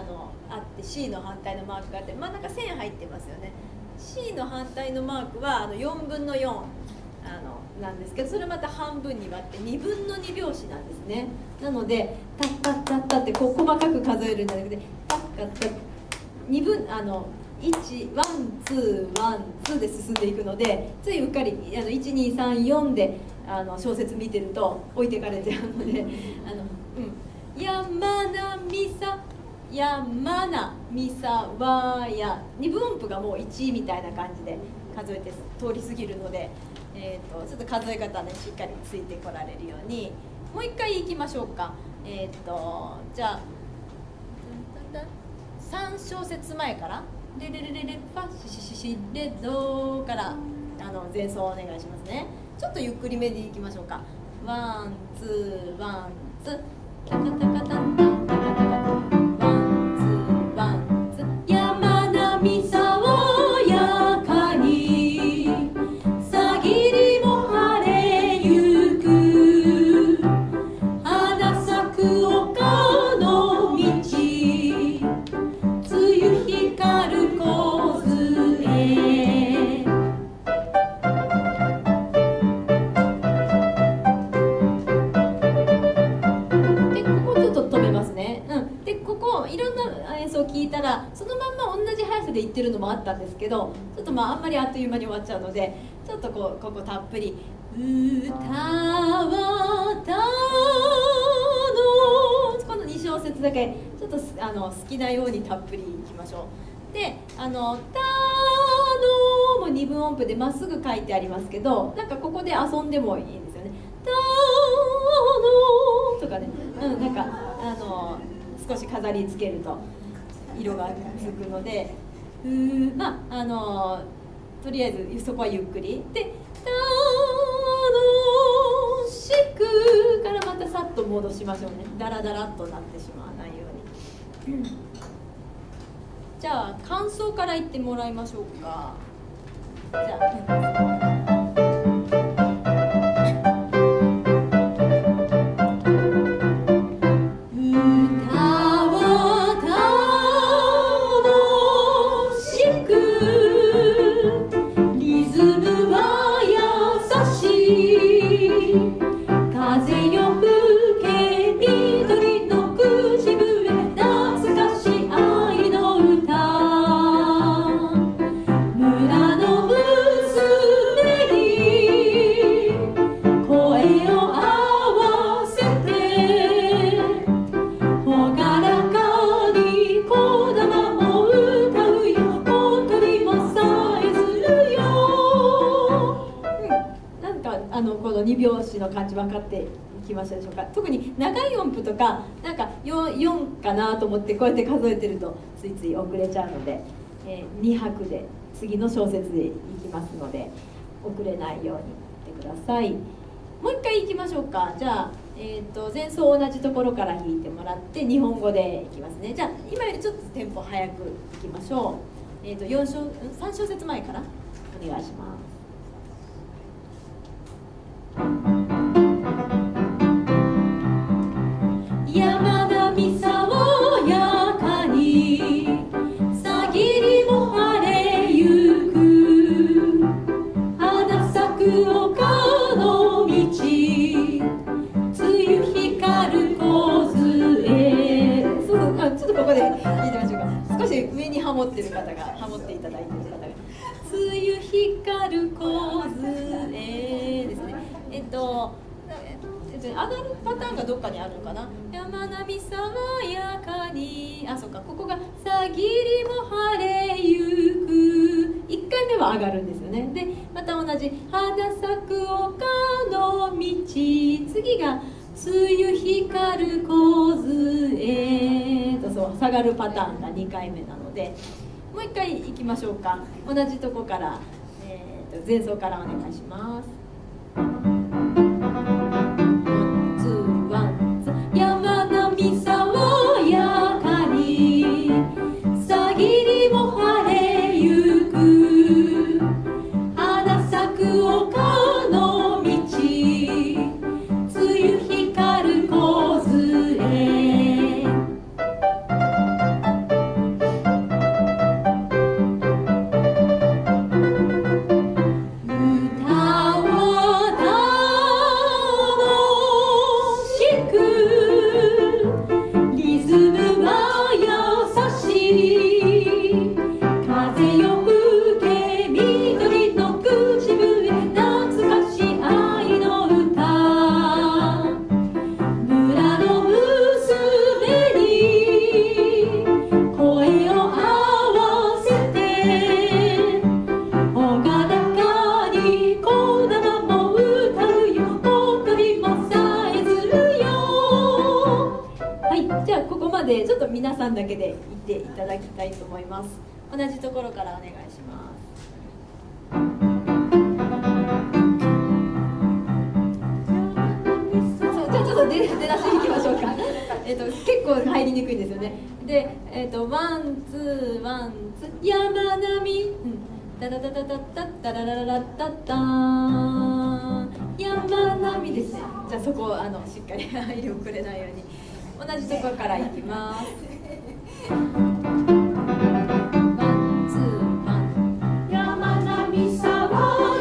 って C の反対のマークがあって、真ん中線入ってますよね。 C の反対のマークは4分の4なんですけど、それまた半分に割って2分の2拍子なんですね。なのでタッタッタッタってこう細かく数えるんじゃなくて、タッタッタッ2分1、ワン、ツー、ワン、ツーで進んでいくので、ついうっかり1、2、3、4で小説見てると置いてかれちゃうので、山なみさ、山なみさわや、二分音符がもう1みたいな感じで数えて通り過ぎるので、ちょっと数え方ねしっかりついてこられるように、もう一回いきましょうか。じゃあ3小節前からレレレレレファシシシシレドから前奏お願いしますね。ちょっとゆっくりめでいきましょうか。ワンツーワンツータカタカタンタンタカタカタン、ワンツーワンツー、山並爽やかにさぎりも晴れゆく、花咲く丘の道、梅雨光る梢。でここちょっと止めますね。でここいろんな演奏を聞いたらそのまんま同じ速さで言ってるのもあったんですけど、ちょっとあんまりあっという間に終わっちゃうので、ちょっとここたっぷり歌はたのこの2小節だけちょっと好きなようにたっぷりいきましょう。でたのも2分音符でまっすぐ書いてありますけど、なんかここで遊んでもいいんですよね。たのとかね、なんか少し飾りつけると色がつくので、とりあえずそこはゆっくりで、楽しくからまたさっと戻しましょうね。ダラダラっとなってしまわないように。じゃあ感想から言ってもらいましょうか。じゃあ、村の娘の2拍子の感じ分かっていきましたでしょうか。特に長い音符とかなんか 4かなと思ってこうやって数えてるとついつい遅れちゃうので、2拍で次の小節でいきますので遅れないように言ってください。もう一回いきましょうか。じゃあ、前奏同じところから弾いてもらって日本語でいきますね。じゃあ今よりちょっとテンポ早くいきましょう。3小節前からお願いします。山並爽やかにさぎりも晴れゆく花咲く丘の道梅雨光る梢そうちょっとここで聞いてみましょうか。少し上にハモってる方がハモっていただいている方が梅雨光る梢ですね。上がるパターンがどっかにあるのかな。山並爽やかに、あ、そっか、ここがさぎりも晴れゆく、1回目は上がるんですよね。でまた同じ花咲く丘の道、次が梅雨光る梢と、そう下がるパターンが2回目なので、もう1回いきましょうか。同じとこから、前奏からお願いします。山並爽やかにさぎりも晴れゆく花咲く丘の道梅雨光る梢ちょっと皆さんだけで言っていただきたいと思います。同じところからお願いします。そう、じゃあちょっと出だしいきましょうか。結構入りにくいんですよね。で、ワンツーワンツー山並ダダダダダダダダダダダダ山並ですね。じゃあそこをしっかり入り遅れないように。同じところからいきます。ワンツーワン。山並爽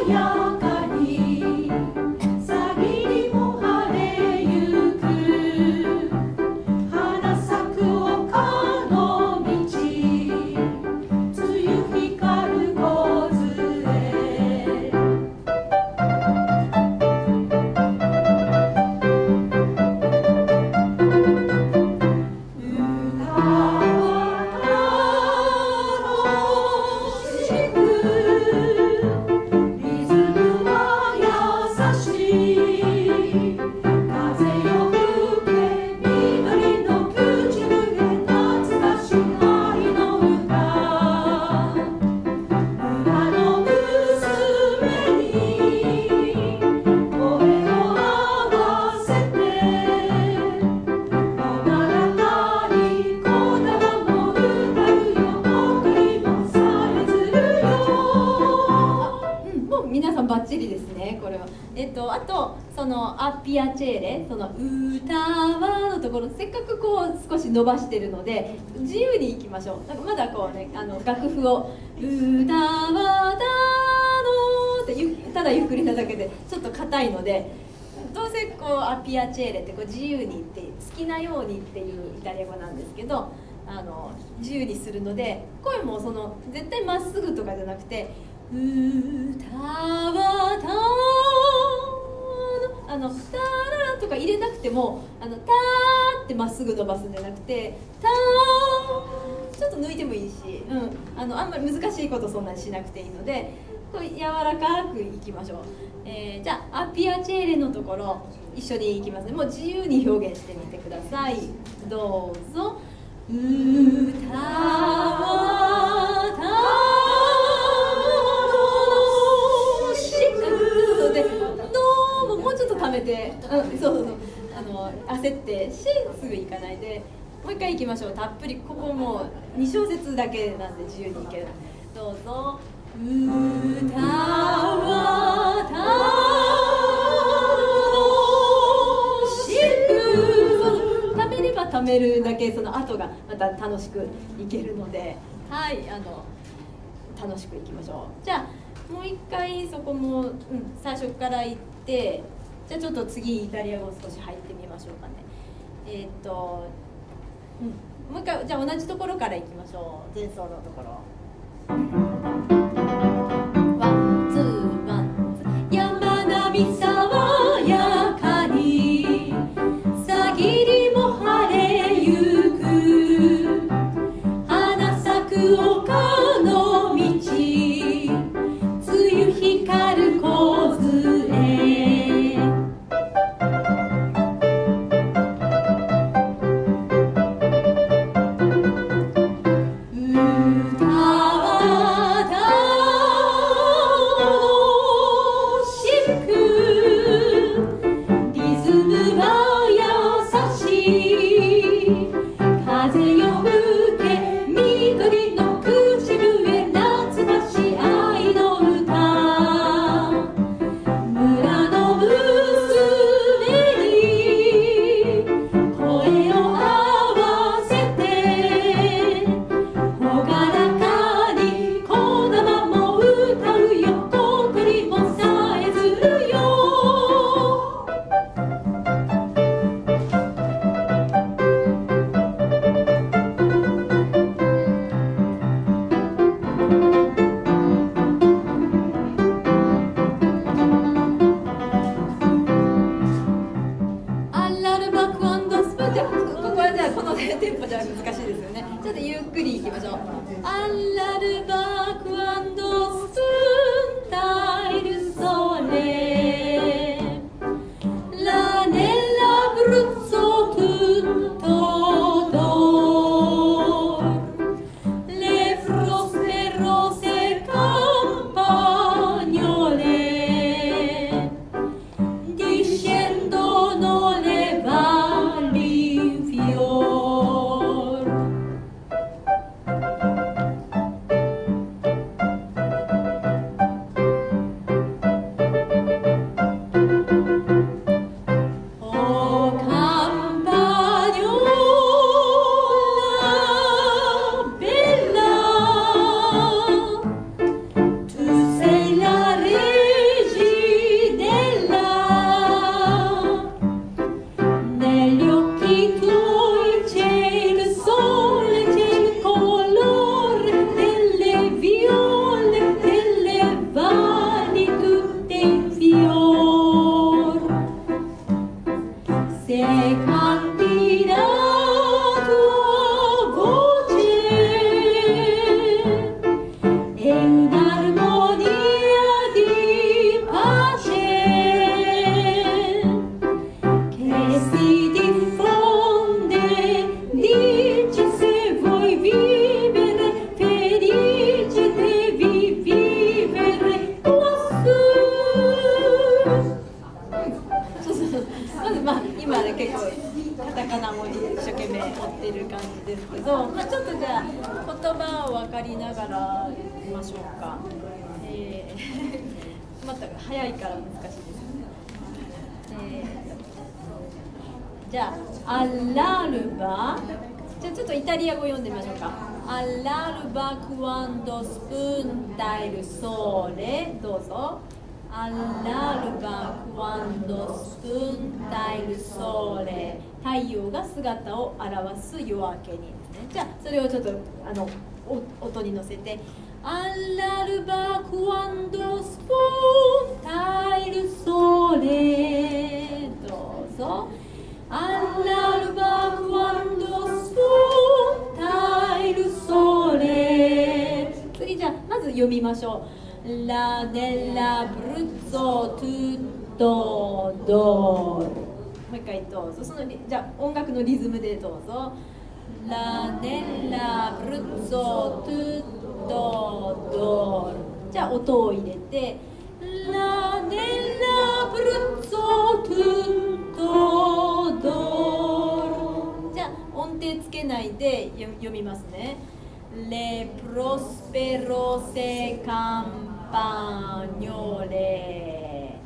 やかにさぎりも晴れゆく花咲く丘の道梅雨光る梢バッチリですね、これは。あとそのアピアチェーレ、その歌はのところ、せっかくこう少し伸ばしてるので自由にいきましょう。なんかまだこうね、楽譜を歌はだのってただゆっくりなだけでちょっと硬いので、どうせこうアピアチェーレってこう自由にって好きなようにっていうイタリア語なんですけど、自由にするので、声もその絶対まっすぐとかじゃなくて、歌はたのタララとか入れなくても、ターってまっすぐ伸ばすんじゃなくて、ターちょっと抜いてもいいし、あんまり難しいことそんなにしなくていいので、こう柔らかくいきましょう。じゃあアピアチェーレのところ一緒にいきますね。もう自由に表現してみてください。どうぞ。歌は楽しくでどうももうちょっとためて、そう焦ってすぐ行かないでもう一回行きましょう。たっぷりここもう2小節だけなんで自由に行ける。どうぞ。歌は楽しくためればためるだけその後がまた楽しくいけるので、はい、楽しくいきましょう。じゃあもう一回そこも、最初から行って、じゃあちょっと次イタリア語少し入ってみましょうかね。もう一回じゃあ同じところから行きましょう。前奏のところ。ワンツーワンツー。山並み爽やかにさぎりも晴れゆく花咲く丘の道梅雨光る梢テンポじゃ難しいですよね。ちょっとゆっくりいきましょう。アラルバクアンドスンタイルソレラネラブルッツォトゥントドレフロステロセカンパニョレディシェンドノレバリフィオ結構カタカナも一生懸命追ってる感じですけど、ちょっとじゃあ言葉を分かりながらいきましょうか。また早いから難しいですね。じゃあアラルバ、じゃあちょっとイタリア語読んでみましょうか。アラルバクワンドスプンタイルソーレ、どうぞ。All'alba quando spunta il sole 太陽が姿を現す夜明けにですね。じゃあそれをちょっと音に乗せて All'alba quando spunta il sole どうぞ All'alba quando spunta il sole 次じゃあまず読みましょう。ラデラブルッツォトゥットドール。もう一回どうぞ。じゃあ音楽のリズムでどうぞ。ラデラブルッツォトゥットドール。じゃあ音を入れてラデラブルッツォトゥットドール。じゃあ音程つけないで読みますね。Le prospero se campagnole。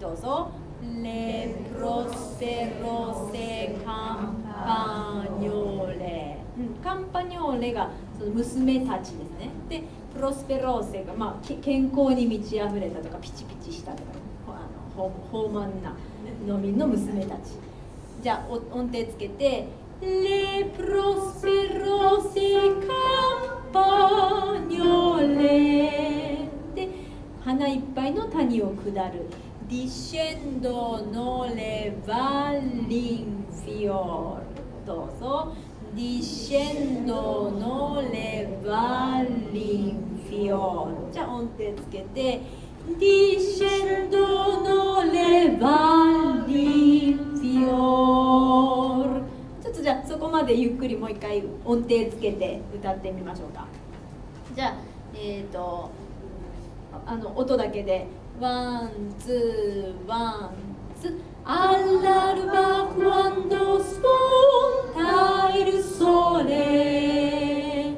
どうぞ。Le prospero se campagnole。カンパニョーレがその娘たちですね。で、プロスペローセが、健康に満ち溢れたとかピチピチしたとか、豊満な農民の娘たち。じゃあ音程つけて。Le prospero se campagnole。で、花いっぱいの谷を下る。Discendo no le valli in fior。どうぞ。Discendo no le valli in fior。じゃあ音程つけて。Discendo no le valli in fior。じゃあそこまでゆっくりもう一回音程つけて歌ってみましょうか。じゃあ音だけでワンツーワンツー。All'alba quando spunta il sole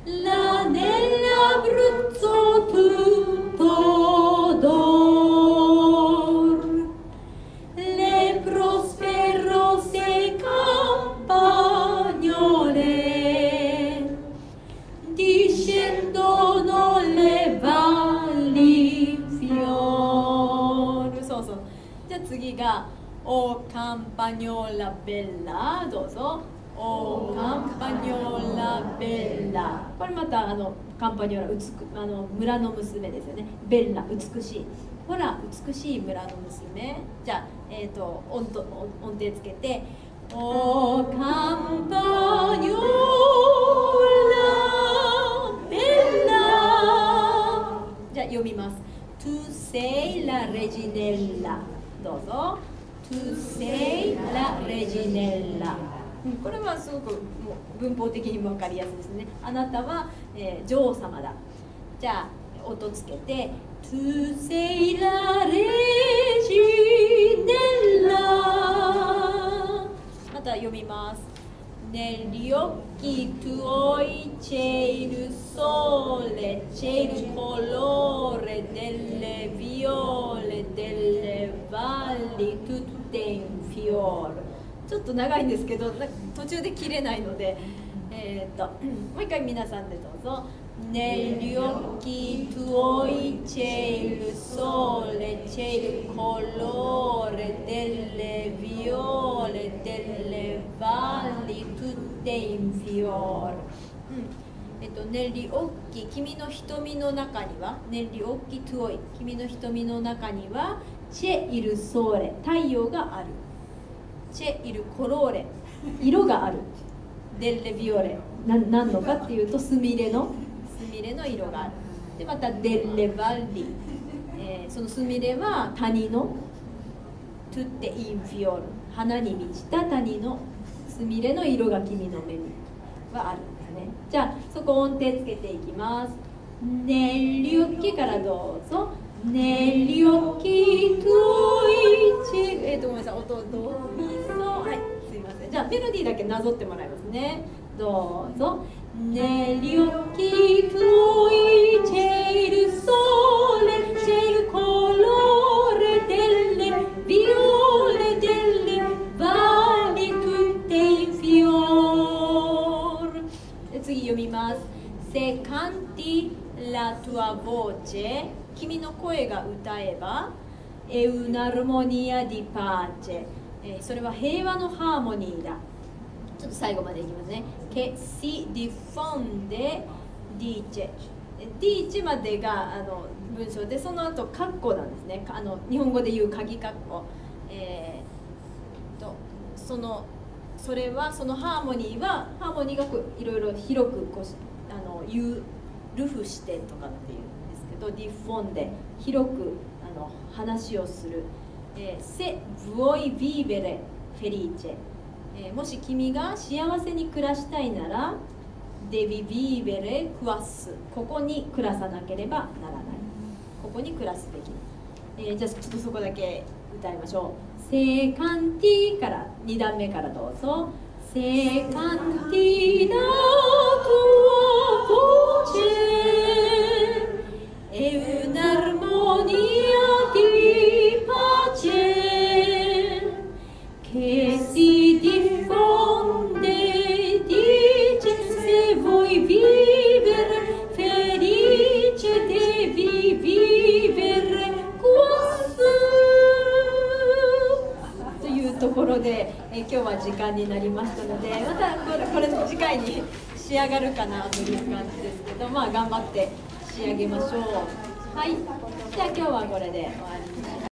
là nell'Abruzzo tutto d'or le prosperose campagnole discendono le valli fior。そうそう。じゃあ次がO campagnola bella。どうぞ。O campagnola bella。これまたカンパニョラ村の娘ですよね。ベッラ美しい。ほら美しい村の娘。じゃあ音程つけて。O campagnola bella。じゃあ読みます。Tu sei la reginella。どうぞ。Tu sei la reginella。これはすごくもう文法的にも分かりやすいですね。あなたは、女王様だ。じゃあ音つけて。Tu sei la reginella。また読みます。Negli occhi tuoi c'è il sole, c'è il colore delle viole, delle valli tutte in fior。ちょっと長いんですけど途中で切れないので、もう一回皆さんでどうぞ。Negli occhi tuoi c'è il sole, c'è il colore delle viole, delle valli tutte in fior。Negli occhi 君の瞳の中には Negli occhi tuoi 君の瞳の中には c'è il sole 太陽がある。c'è il colore 色がある。delle viole 何のかっていうとスミレの色がある。でまた delle valli、そのスミレは谷の tutte in fior 花に満ちた谷のスミレの色が君の目にはあるんですね。じゃあそこ音程つけていきます。negli occhi からどうぞ。negli occhi tuoi ごめんなさい、音ドミソ。はい、すいません。じゃあメロディーだけなぞってもらいますね。どうぞ。negli occhi tuoi c'è il sole, c'è il colore delle viole, delle valli tutte in fior。次読みます。Se canti la tua voce 君の声が歌えば è un'armonia di pace、それは平和のハーモニーだ。ちょっと最後までいきますね。che si diffonde dice dice までが文章で、その後カッコなんですね。日本語でいう鍵カッコ、それはそのハーモニーがいろいろ広くルフしてとかっていうんですけとディフォンで広く話をする、Se vuoi vivere felice、もし君が幸せに暮らしたいならdevi vivere qua、ここに暮らさなければならない、ここに暮らすべき、じゃあちょっとそこだけ歌いましょう。Se canti から2段目からどうぞ。Se canti la tua voce è un'armonia di pace che si diffonde, dice se vuoi vivere felice devi vivere quassù というところで、今日は時間になりましたので、またこれの次回に仕上がるかなという感じですけど、まあ頑張って仕上げましょう。はい、じゃあ今日はこれで終わりにします。